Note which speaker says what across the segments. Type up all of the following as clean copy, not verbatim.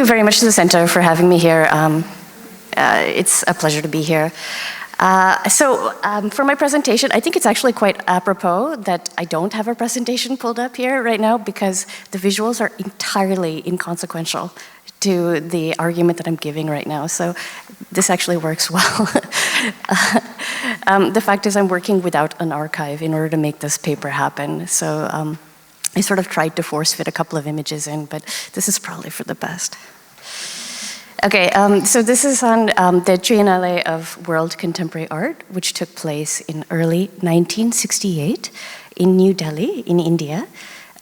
Speaker 1: Thank you very much to the Center for having me here. It's a pleasure to be here. For my presentation, I think it's actually quite apropos that I don't have a presentation pulled up here right now because the visuals are entirely inconsequential to the argument that I'm giving right now. So this actually works well. The fact is I'm working without an archive in order to make this paper happen. So I sort of tried to force fit a couple of images in, but this is probably for the best. Okay, so this is on the Triennale of World Contemporary Art, which took place in early 1968 in New Delhi, in India,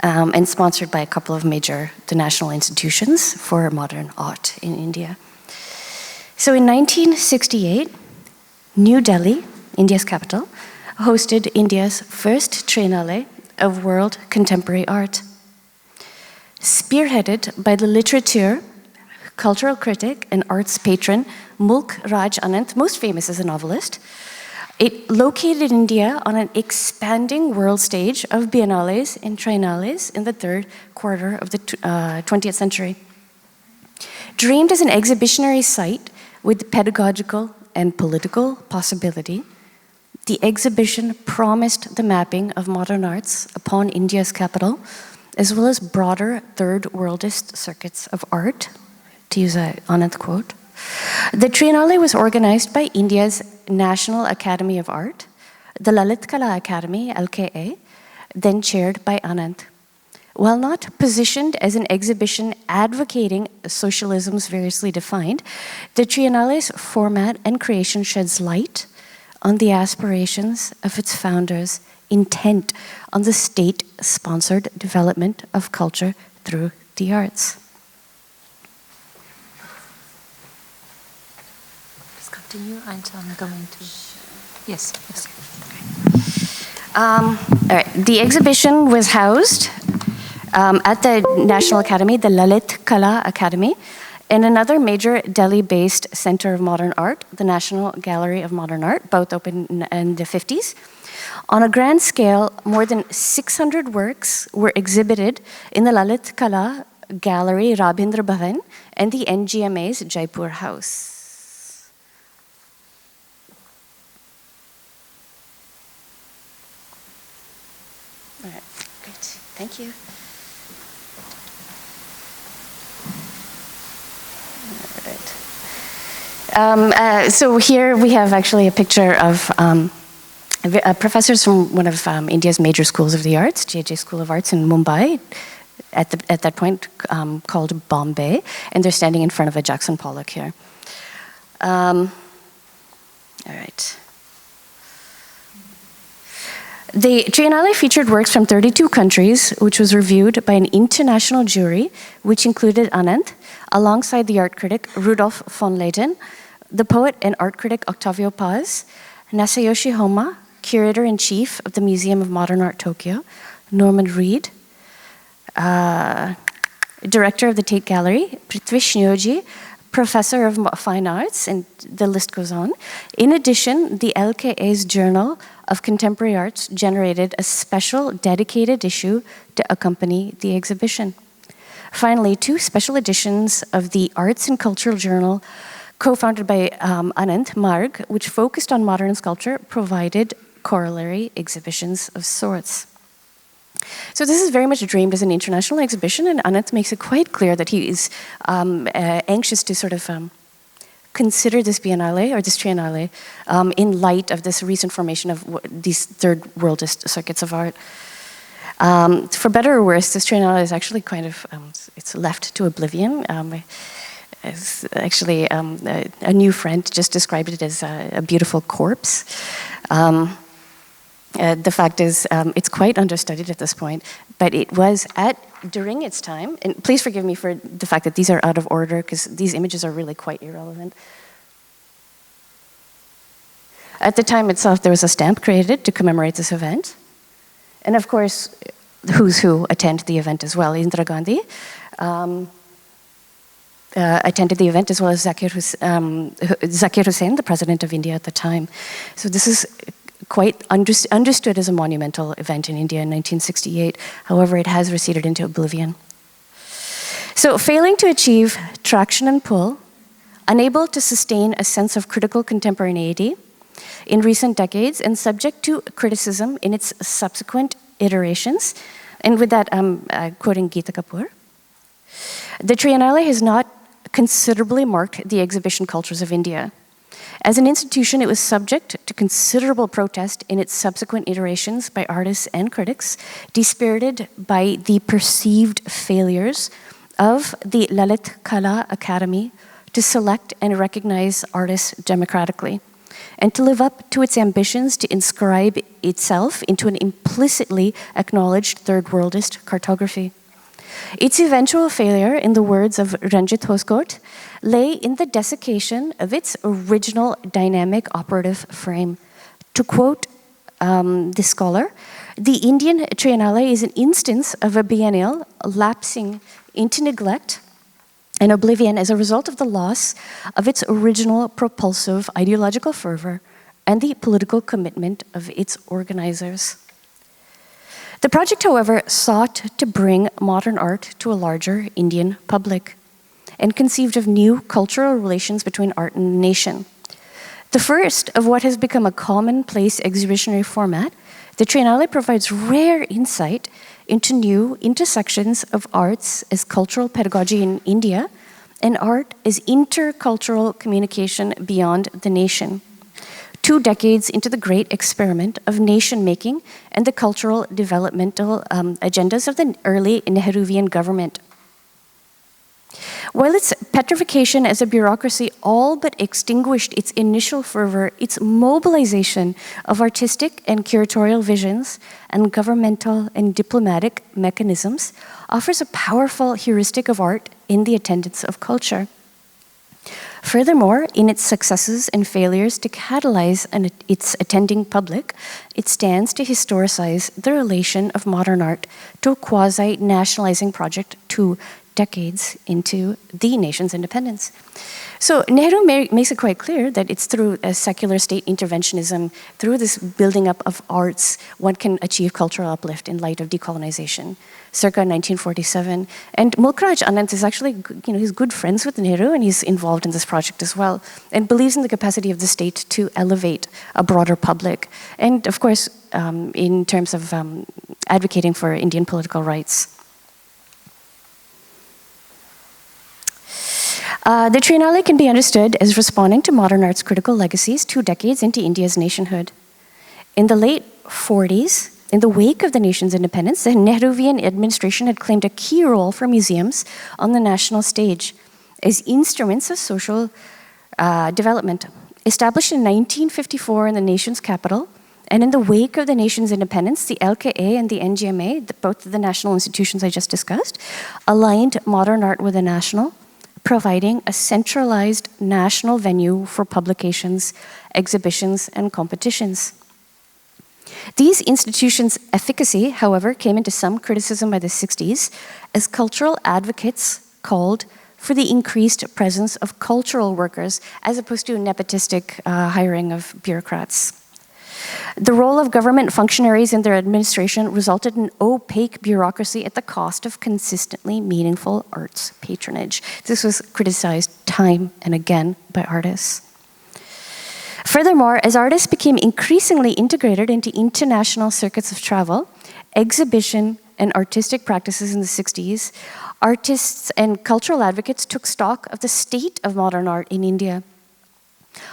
Speaker 1: and sponsored by a couple of major national institutions for modern art in India. So in 1968, New Delhi, India's capital, hosted India's first Triennale of World Contemporary Art. Spearheaded by the literature, cultural critic, and arts patron Mulk Raj Anant, most famous as a novelist, it located India on an expanding world stage of biennales and triennales in the third quarter of the 20th century. Dreamed as an exhibitionary site with pedagogical and political possibility, the exhibition promised the mapping of modern arts upon India's capital, as well as broader third worldist circuits of art, to use an Anand quote. The Triennale was organized by India's National Academy of Art, the Lalit Kala Academy, LKA, then chaired by Anand. While not positioned as an exhibition advocating socialism's variously defined, the Triennale's format and creation sheds light on the aspirations of its founders, intent on the state-sponsored development of culture through the arts.
Speaker 2: Please continue, and I'm going to... Yes.
Speaker 1: Okay. All right. The exhibition was housed at the National Academy, the Lalit Kala Academy, and another major Delhi-based center of modern art, the National Gallery of Modern Art, both opened in the 50s. On a grand scale, more than 600 works were exhibited in the Lalit Kala Gallery, Rabindra Bhavan, and the NGMA's Jaipur House. All right, great, thank you. So here we have actually a picture of professors from one of India's major schools of the arts, JJ School of Arts in Mumbai, at that point called Bombay, and they're standing in front of a Jackson Pollock here. All right. The Triennale featured works from 32 countries, which was reviewed by an international jury, which included Anand, alongside the art critic Rudolf von Leyden, the poet and art critic Octavio Paz, Masayoshi Homa, curator-in-chief of the Museum of Modern Art Tokyo, Norman Reed, director of the Tate Gallery, Prithvi Shioji, professor of fine arts, and the list goes on. In addition, the LKA's Journal of Contemporary Arts generated a special dedicated issue to accompany the exhibition. Finally, 2 special editions of the Arts and Cultural Journal, co-founded by Anand Marg, which focused on modern sculpture, provided corollary exhibitions of sorts. So this is very much dreamed as an international exhibition, and Anand makes it quite clear that he is anxious to sort of consider this biennale, or this triennale, in light of this recent formation of these third worldist circuits of art. For better or worse, this triennale is actually kind of, it's left to oblivion. Actually, a new friend just described it as a beautiful corpse. The fact is, it's quite understudied at this point, but it was during its time, and please forgive me for the fact that these are out of order, because these images are really quite irrelevant. At the time itself, there was a stamp created to commemorate this event. And of course, who's who attend the event as well. Indira Gandhi attended the event, as well as Zakir Hussain, the president of India at the time. So this is quite understood as a monumental event in India in 1968. However, it has receded into oblivion. So failing to achieve traction and pull, unable to sustain a sense of critical contemporaneity in recent decades, and subject to criticism in its subsequent iterations. And with that, I'm quoting Geeta Kapoor. The Triennale has not considerably marked the exhibition cultures of India. As an institution, it was subject to considerable protest in its subsequent iterations by artists and critics, dispirited by the perceived failures of the Lalit Kala Academy to select and recognize artists democratically, and to live up to its ambitions to inscribe itself into an implicitly acknowledged third worldist cartography. Its eventual failure, in the words of Ranjit Hoskote, lay in the desiccation of its original dynamic operative frame. To quote this scholar, the Indian Triennale is an instance of a biennial lapsing into neglect and oblivion as a result of the loss of its original propulsive ideological fervor and the political commitment of its organizers. The project, however, sought to bring modern art to a larger Indian public and conceived of new cultural relations between art and the nation. The first of what has become a commonplace exhibitionary format, the Triennale provides rare insight into new intersections of arts as cultural pedagogy in India and art as intercultural communication beyond the nation. 2 decades into the great experiment of nation-making and the cultural developmental agendas of the early Nehruvian government. While its petrification as a bureaucracy all but extinguished its initial fervor, its mobilization of artistic and curatorial visions and governmental and diplomatic mechanisms offers a powerful heuristic of art in the attendance of culture. Furthermore, in its successes and failures to catalyze its attending public, it stands to historicize the relation of modern art to a quasi-nationalizing project 2 decades into the nation's independence. So Nehru makes it quite clear that it's through a secular state interventionism, through this building up of arts, one can achieve cultural uplift in light of decolonization, circa 1947. And Mulk Raj Anand is actually, he's good friends with Nehru, and he's involved in this project as well, and believes in the capacity of the state to elevate a broader public. And of course, in terms of advocating for Indian political rights. The Triennale can be understood as responding to modern art's critical legacies 2 decades into India's nationhood. In the late 40s, in the wake of the nation's independence, the Nehruvian administration had claimed a key role for museums on the national stage as instruments of social development. Established in 1954 in the nation's capital, and in the wake of the nation's independence, the LKA and the NGMA, both the national institutions I just discussed, aligned modern art with the national, providing a centralized national venue for publications, exhibitions, and competitions. These institutions' efficacy, however, came into some criticism by the 60s as cultural advocates called for the increased presence of cultural workers as opposed to nepotistic hiring of bureaucrats. The role of government functionaries in their administration resulted in opaque bureaucracy at the cost of consistently meaningful arts patronage. This was criticized time and again by artists. Furthermore, as artists became increasingly integrated into international circuits of travel, exhibition, and artistic practices in the 60s, artists and cultural advocates took stock of the state of modern art in India.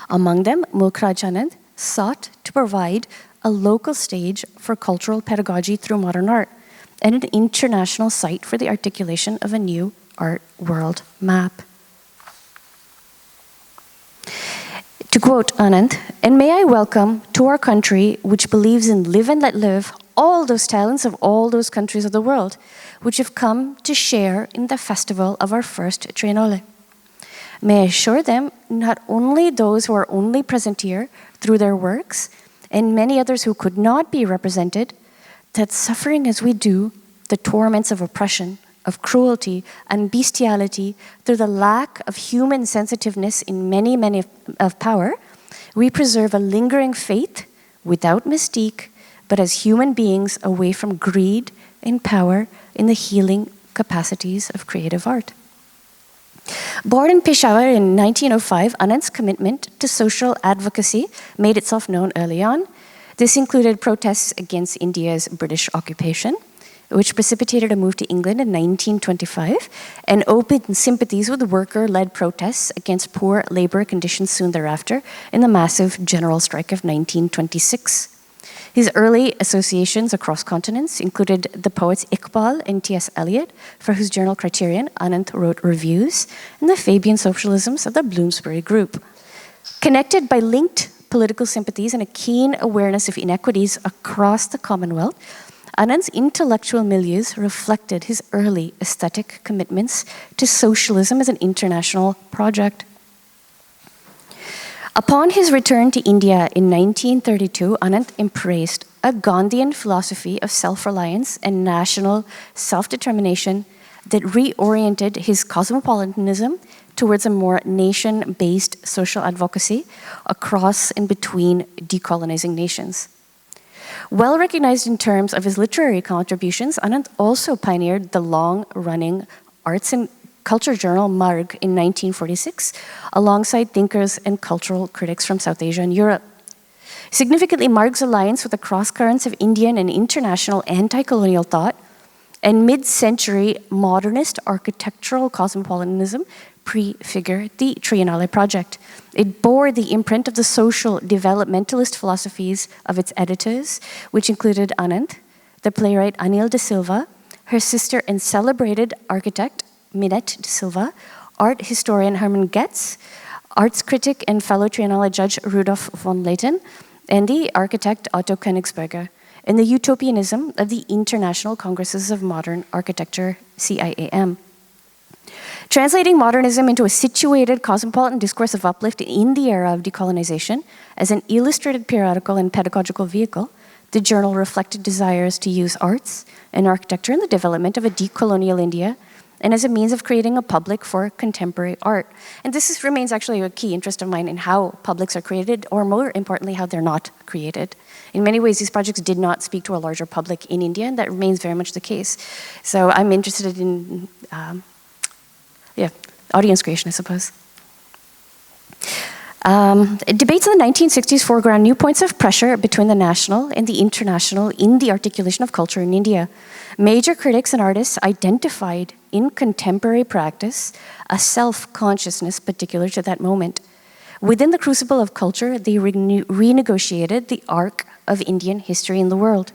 Speaker 1: Among them, Mulk Raj Anand sought to provide a local stage for cultural pedagogy through modern art and an international site for the articulation of a new art world map. To quote Anand, "And may I welcome to our country, which believes in live and let live, all those talents of all those countries of the world, which have come to share in the festival of our first Triennale. May I assure them, not only those who are only present here through their works, and many others who could not be represented, that suffering as we do the torments of oppression, of cruelty and bestiality through the lack of human sensitiveness in many of power, we preserve a lingering faith without mystique, but as human beings away from greed and power in the healing capacities of creative art." Born in Peshawar in 1905, Anand's commitment to social advocacy made itself known early on. This included protests against India's British occupation, which precipitated a move to England in 1925, and opened sympathies with worker-led protests against poor labor conditions soon thereafter in the massive general strike of 1926. His early associations across continents included the poets Iqbal and T.S. Eliot, for whose journal Criterion Anand wrote reviews, and the Fabian socialisms of the Bloomsbury Group. Connected by linked political sympathies and a keen awareness of inequities across the Commonwealth, Anand's intellectual milieus reflected his early aesthetic commitments to socialism as an international project. Upon his return to India in 1932, Anand embraced a Gandhian philosophy of self-reliance and national self-determination that reoriented his cosmopolitanism towards a more nation-based social advocacy across and between decolonizing nations. Well recognized in terms of his literary contributions, Anand also pioneered the long-running arts and culture journal Marg in 1946, alongside thinkers and cultural critics from South Asia and Europe. Significantly, Marg's alliance with the cross-currents of Indian and international anti-colonial thought and mid-century modernist architectural cosmopolitanism prefigured the Triennale project. It bore the imprint of the social developmentalist philosophies of its editors, which included Anand, the playwright Anil de Silva, her sister and celebrated architect Minette de Silva, art historian Herman Getz, arts critic and fellow Triennale judge Rudolf von Leyten, and the architect Otto Königsberger, and the utopianism of the International Congresses of Modern Architecture, CIAM. Translating modernism into a situated cosmopolitan discourse of uplift in the era of decolonization as an illustrated periodical and pedagogical vehicle, the journal reflected desires to use arts and architecture in the development of a decolonial India and as a means of creating a public for contemporary art. And remains actually a key interest of mine in how publics are created, or more importantly, how they're not created. In many ways, these projects did not speak to a larger public in India, and that remains very much the case. So I'm interested in audience creation, I suppose. Debates in the 1960s foreground new points of pressure between the national and the international in the articulation of culture in India. Major critics and artists identified in contemporary practice a self-consciousness particular to that moment. Within the crucible of culture, they renegotiated the arc of Indian history in the world.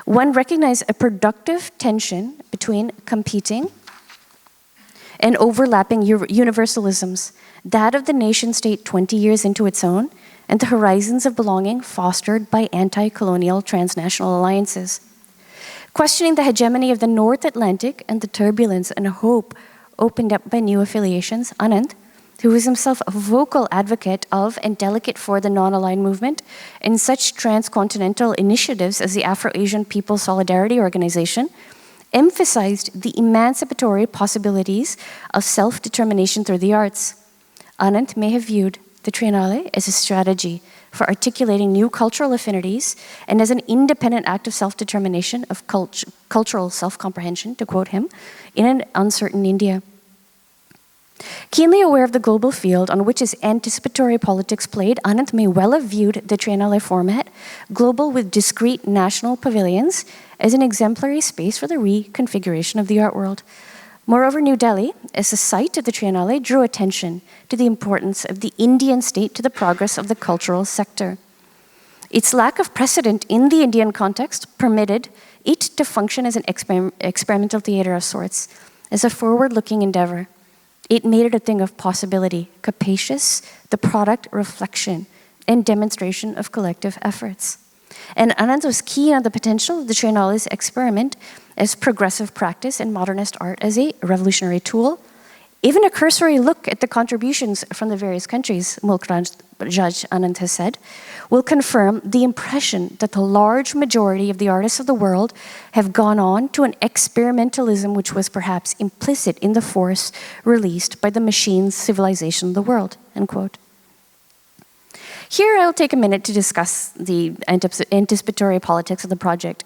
Speaker 1: One recognized a productive tension between competing and overlapping universalisms, that of the nation-state 20 years into its own, and the horizons of belonging fostered by anti-colonial transnational alliances. Questioning the hegemony of the North Atlantic and the turbulence and hope opened up by new affiliations, Anand, who was himself a vocal advocate of and delegate for the non-aligned movement and such transcontinental initiatives as the Afro-Asian People's Solidarity Organization, emphasized the emancipatory possibilities of self-determination through the arts. Anand may have viewed the Triennale as a strategy for articulating new cultural affinities and as an independent act of self-determination, of cultural self-comprehension, to quote him, in an uncertain India. Keenly aware of the global field on which his anticipatory politics played, Anand may well have viewed the Triennale format, global with discrete national pavilions, as an exemplary space for the reconfiguration of the art world. Moreover, New Delhi, as a site of the Triennale, drew attention to the importance of the Indian state to the progress of the cultural sector. Its lack of precedent in the Indian context permitted it to function as an experimental theater of sorts, as a forward-looking endeavor. It made it a thing of possibility, capacious, the product, reflection, and demonstration of collective efforts. And Anand was keen on the potential of the Triennale's experiment as progressive practice and modernist art as a revolutionary tool. Even a cursory look at the contributions from the various countries, Mulk Raj Anand has said, will confirm the impression that the large majority of the artists of the world have gone on to an experimentalism which was perhaps implicit in the force released by the machine civilization of the world, end quote. Here I'll take a minute to discuss the anticipatory politics of the project.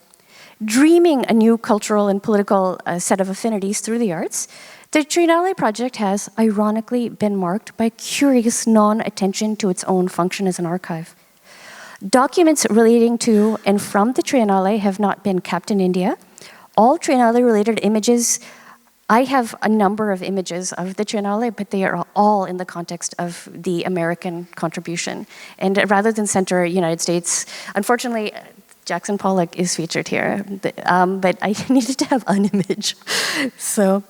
Speaker 1: Dreaming a new cultural and political set of affinities through the arts, The Triennale project has, ironically, been marked by curious non-attention to its own function as an archive. Documents relating to and from the Triennale have not been kept in India. All Triennale-related images, I have a number of images of the Triennale, but they are all in the context of the American contribution. And rather than center United States, unfortunately, Jackson Pollock is featured here, but I needed to have an image. So.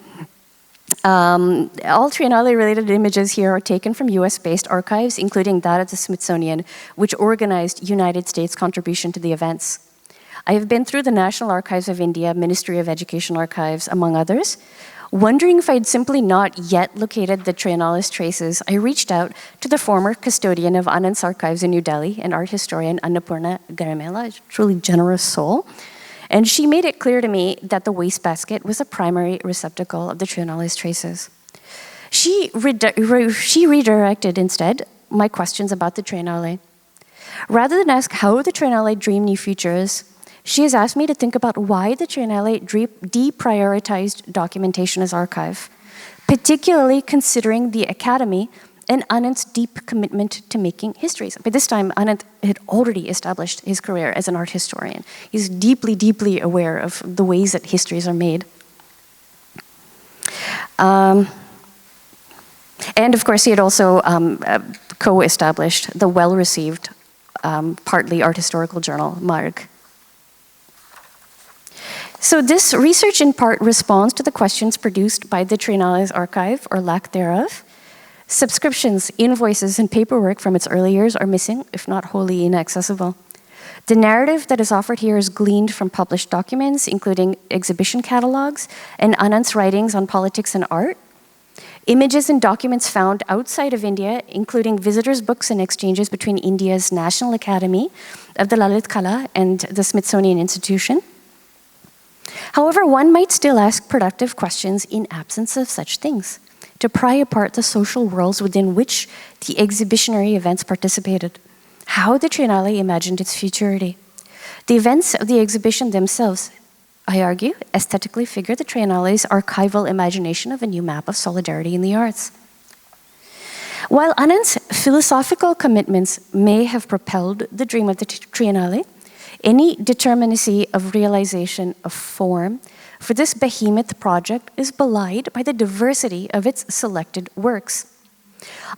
Speaker 1: All Triennale-related images here are taken from US-based archives, including that of the Smithsonian, which organized United States contribution to the events. I have been through the National Archives of India, Ministry of Education archives, among others. Wondering if I'd simply not yet located the Triennale's traces, I reached out to the former custodian of Anand's archives in New Delhi, an art historian, Annapurna Garamela, a truly generous soul. And she made it clear to me that the wastebasket was a primary receptacle of the Triennale's traces. She redirected, instead, my questions about the Triennale. Rather than ask how the Triennale dreamed new futures, she has asked me to think about why the Triennale deprioritized documentation as archive, particularly considering the Academy and Anand's deep commitment to making histories. By this time, Anand had already established his career as an art historian. He's deeply, deeply aware of the ways that histories are made. And of course, he had also co-established the well-received, partly art historical journal, Marg. So this research in part responds to the questions produced by the Triennale's archive, or lack thereof. Subscriptions, invoices, and paperwork from its early years are missing, if not wholly inaccessible. The narrative that is offered here is gleaned from published documents, including exhibition catalogs and Anand's writings on politics and art. Images and documents found outside of India, including visitors' books and exchanges between India's National Academy of the Lalit Kala and the Smithsonian Institution. However, one might still ask productive questions in absence of such things, to pry apart the social worlds within which the exhibitionary events participated, how the Triennale imagined its futurity. The events of the exhibition themselves, I argue, aesthetically figure the Triennale's archival imagination of a new map of solidarity in the arts. While Anand's philosophical commitments may have propelled the dream of the Triennale, any determinacy of realization of form for this behemoth project is belied by the diversity of its selected works.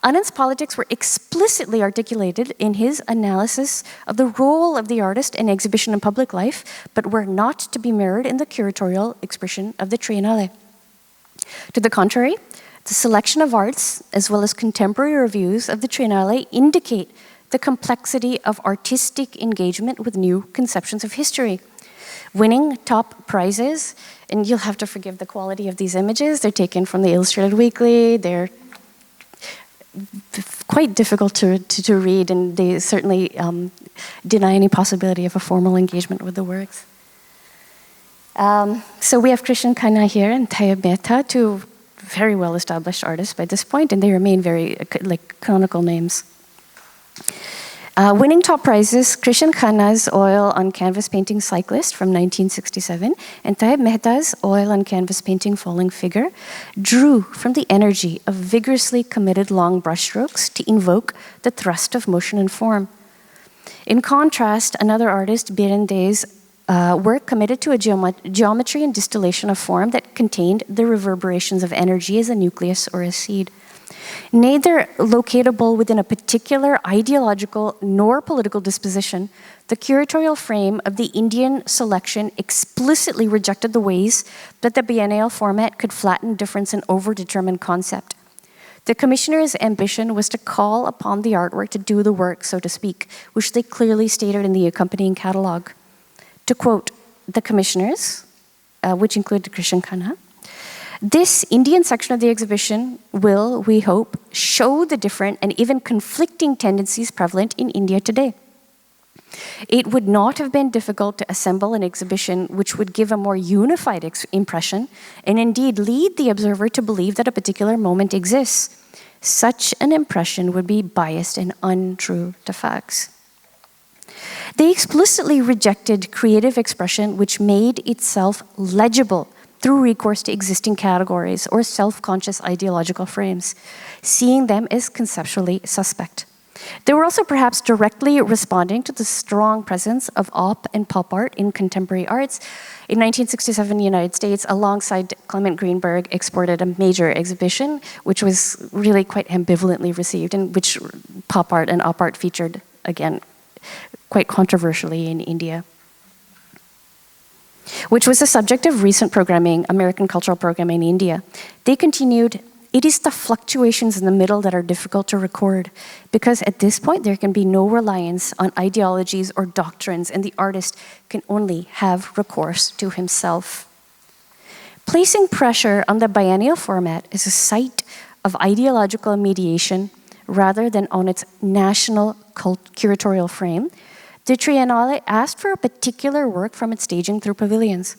Speaker 1: Anand's politics were explicitly articulated in his analysis of the role of the artist in exhibition and public life, but were not to be mirrored in the curatorial expression of the Triennale. To the contrary, the selection of arts, as well as contemporary reviews of the Triennale, indicate the complexity of artistic engagement with new conceptions of history. Winning top prizes, and you'll have to forgive the quality of these images, they're taken from the Illustrated Weekly, they're quite difficult to read, and they certainly deny any possibility of a formal engagement with the works. So we have Krishan Khanna here and Tayyab Mehta, two very well-established artists by this point, and they remain very canonical names. Winning top prizes, Krishan Khanna's oil on canvas painting Cyclist from 1967 and Tayyab Mehta's oil on canvas painting Falling Figure drew from the energy of vigorously committed long brushstrokes to invoke the thrust of motion and form. In contrast, another artist, Biren Dey's work committed to a geometry and distillation of form that contained the reverberations of energy as a nucleus or a seed. Neither locatable within a particular ideological nor political disposition, the curatorial frame of the Indian selection explicitly rejected the ways that the biennial format could flatten difference and overdetermine concept. The commissioner's ambition was to call upon the artwork to do the work, so to speak, which they clearly stated in the accompanying catalog. To quote the commissioners, which included Krishan Khanna, this Indian section of the exhibition will, we hope, show the different and even conflicting tendencies prevalent in India today. It would not have been difficult to assemble an exhibition which would give a more unified impression and indeed lead the observer to believe that a particular moment exists. Such an impression would be biased and untrue to facts. They explicitly rejected creative expression which made itself legible through recourse to existing categories or self-conscious ideological frames, seeing them as conceptually suspect. They were also perhaps directly responding to the strong presence of op and pop art in contemporary arts. In 1967, the United States, alongside Clement Greenberg, exported a major exhibition, which was really quite ambivalently received, and which pop art and op art featured, again, quite controversially in India, which was the subject of recent programming, American cultural programming in India. They continued, "It is the fluctuations in the middle that are difficult to record, because at this point there can be no reliance on ideologies or doctrines, and the artist can only have recourse to himself." Placing pressure on the biennial format as a site of ideological mediation rather than on its national curatorial frame, the Triennale asked for a particular work from its staging through pavilions.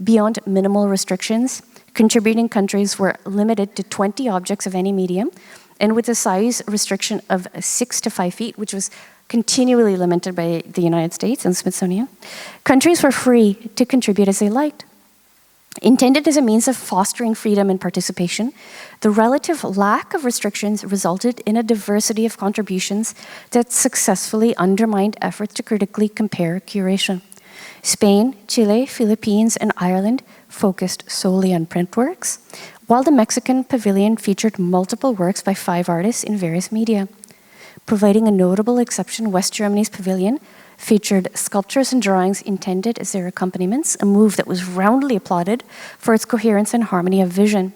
Speaker 1: Beyond minimal restrictions, contributing countries were limited to 20 objects of any medium, and with a size restriction of 6 to 5 feet, which was continually limited by the United States and Smithsonian, countries were free to contribute as they liked. Intended as a means of fostering freedom and participation, the relative lack of restrictions resulted in a diversity of contributions that successfully undermined efforts to critically compare curation. Spain, Chile, Philippines, and Ireland focused solely on print works, while the Mexican pavilion featured multiple works by 5 artists in various media. Providing a notable exception, West Germany's pavilion featured sculptures and drawings intended as their accompaniments, a move that was roundly applauded for its coherence and harmony of vision.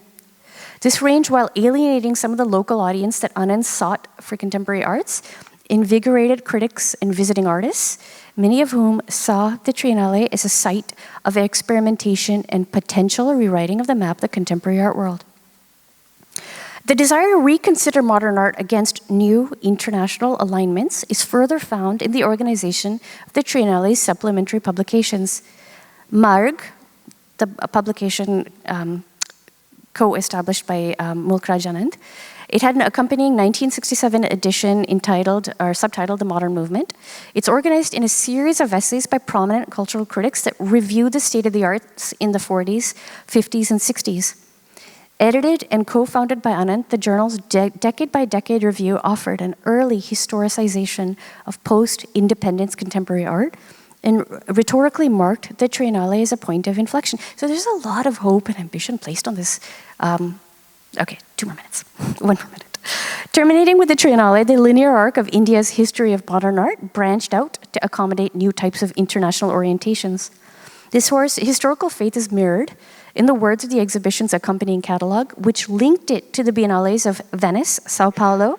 Speaker 1: This range, while alienating some of the local audience that Anand sought for contemporary arts, invigorated critics and visiting artists, many of whom saw the Triennale as a site of experimentation and potential rewriting of the map of the contemporary art world. The desire to reconsider modern art against new international alignments is further found in the organization of the Triennale's supplementary publications. Marg, the publication co-established by Mulk Raj Anand, it had an accompanying 1967 edition entitled or subtitled The Modern Movement. It's organized in a series of essays by prominent cultural critics that review the state of the arts in the 40s, 50s, and 60s. Edited and co-founded by Anand, the journal's decade-by-decade review offered an early historicization of post-independence contemporary art and rhetorically marked the Triennale as a point of inflection. So there's a lot of hope and ambition placed on this. Okay, 2 more minutes. 1 more minute. Terminating with the Triennale, the linear arc of India's history of modern art branched out to accommodate new types of international orientations. This historical faith is mirrored in the words of the exhibition's accompanying catalog, which linked it to the biennales of Venice, Sao Paulo,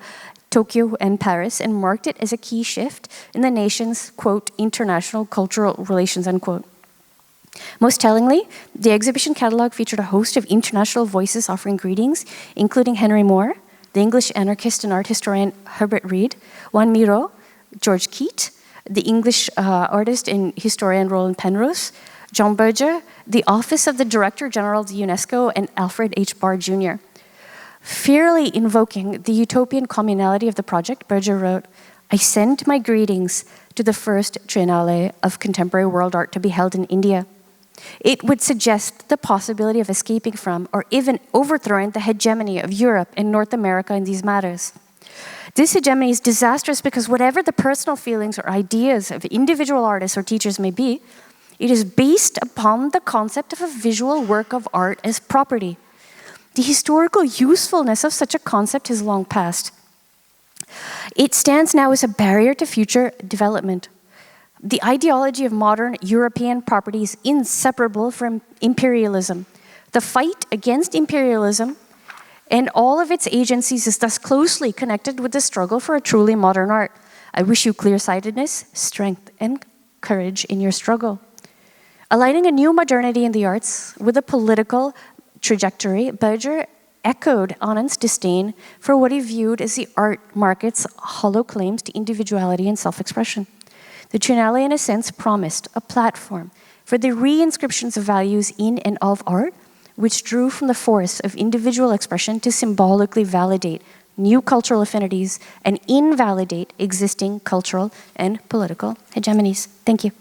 Speaker 1: Tokyo, and Paris, and marked it as a key shift in the nation's, quote, international cultural relations, unquote. Most tellingly, the exhibition catalog featured a host of international voices offering greetings, including Henry Moore, the English anarchist and art historian Herbert Reed, Juan Miro, George Keat, the English artist and historian Roland Penrose, John Berger, the Office of the Director General of the UNESCO, and Alfred H. Barr Jr. Fairly invoking the utopian communality of the project, Berger wrote, "I send my greetings to the first Triennale of Contemporary World Art to be held in India. It would suggest the possibility of escaping from or even overthrowing the hegemony of Europe and North America in these matters. This hegemony is disastrous because whatever the personal feelings or ideas of individual artists or teachers may be, it is based upon the concept of a visual work of art as property. The historical usefulness of such a concept has long passed. It stands now as a barrier to future development. The ideology of modern European property is inseparable from imperialism. The fight against imperialism and all of its agencies is thus closely connected with the struggle for a truly modern art. I wish you clear-sightedness, strength, and courage in your struggle." Aligning a new modernity in the arts with a political trajectory, Berger echoed Anand's disdain for what he viewed as the art market's hollow claims to individuality and self-expression. The Triennale, in a sense, promised a platform for the reinscriptions of values in and of art, which drew from the force of individual expression to symbolically validate new cultural affinities and invalidate existing cultural and political hegemonies. Thank you.